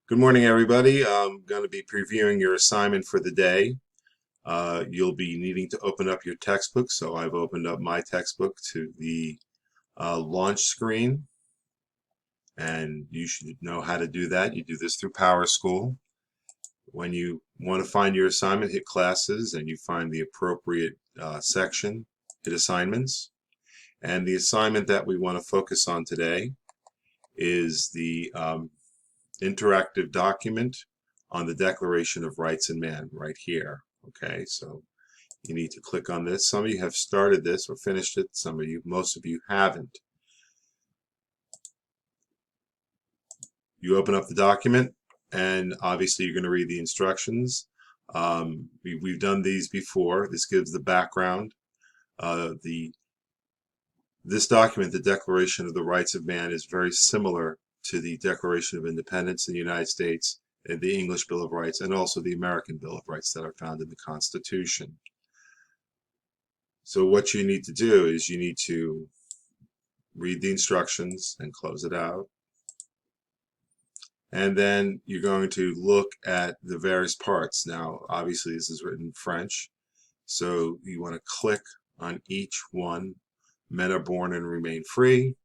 Good morning, everybody. I'm going to be previewing your assignment for the day. You'll be needing to open up your textbook, so I've opened up my textbook to the launch screen, and you should know how to do that. You do this through PowerSchool. When you want to find your assignment, hit Classes, and you find the appropriate section, hit Assignments. And the assignment that we want to focus on today is the interactive document on the Declaration of Rights in Man right here. Okay, so you need to click on this. Some of you have started this or finished it. Most of you haven't. You open up the document, and obviously you're going to read the instructions. We've done these before. This gives the background. This document, the Declaration of the Rights of Man, is very similar to the Declaration of Independence in the United States, and the English Bill of Rights, and also the American Bill of Rights that are found in the Constitution. So what you need to do is you need to read the instructions and close it out. And then you're going to look at the various parts. Now, obviously, this is written in French, so you want to click on each one. Men are born and remain free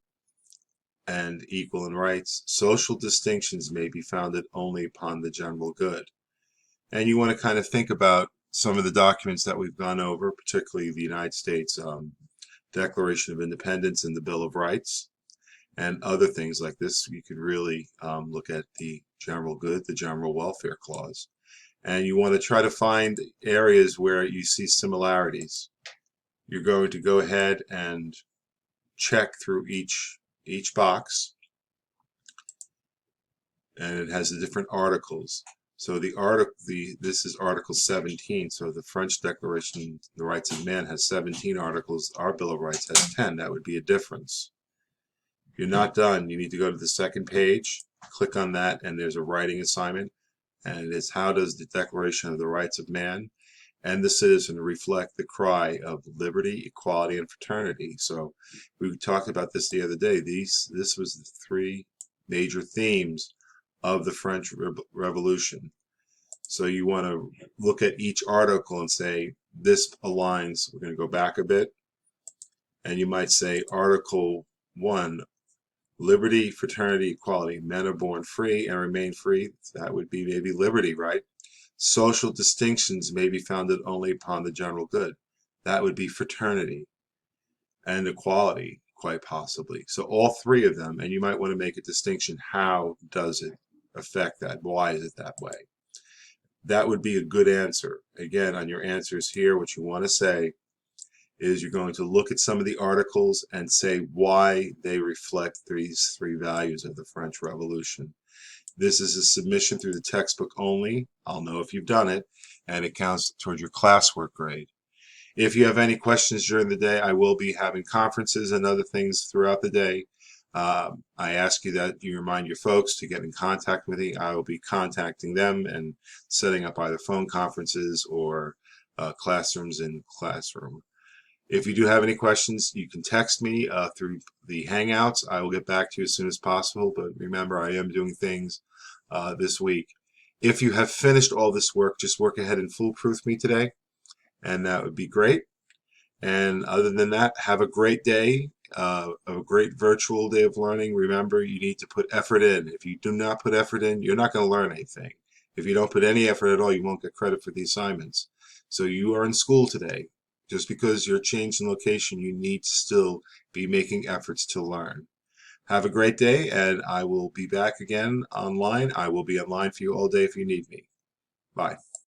and equal in rights. Social distinctions may be founded only upon the general good. And you want to kind of think about some of the documents that we've gone over, particularly the United States Declaration of Independence and the Bill of Rights, and other things like this. You could really look at the general good, the general welfare clause. And you want to try to find areas where you see similarities. You're going to go ahead and check through each box, and it has the different articles. So this is Article 17. So the French Declaration of the Rights of Man has 17 articles. Our Bill of Rights has 10. That would be a difference. If you're not done, you need to go to the second page, click on that, and there's a writing assignment, and it is how does the Declaration of the Rights of Man and the citizen reflect the cry of liberty, equality, and fraternity. So we talked about this the other day. This was the three major themes of the French Revolution. So you want to look at each article and say, this aligns. We're going to go back a bit. And you might say Article 1, liberty, fraternity, equality. Men are born free and remain free. That would be maybe liberty, right? Social distinctions may be founded only upon the general good. That would be fraternity. And equality, quite possibly. So all three of them, and you might want to make a distinction. How does it affect that? Why is it that way? That would be a good answer. Again, on your answers here, what you want to say is you're going to look at some of the articles and say why they reflect these three values of the French Revolution. This is a submission through the textbook only. I'll know if you've done it, and it counts towards your classwork grade. If you have any questions during the day, I will be having conferences and other things throughout the day. I ask you that you remind your folks to get in contact with me. I will be contacting them and setting up either phone conferences or classrooms in classroom. If you do have any questions, you can text me through the Hangouts. I will get back to you as soon as possible, but remember, I am doing things this week. If you have finished all this work, just work ahead and foolproof me today, and that would be great. And other than that, have a great day, a great virtual day of learning. Remember, you need to put effort in. If you do not put effort in, you're not going to learn anything. If you don't put any effort at all, you won't get credit for the assignments. So you are in school today. Just because you're changed in location, you need to still be making efforts to learn. Have a great day, and I will be back again online. I will be online for you all day if you need me. Bye.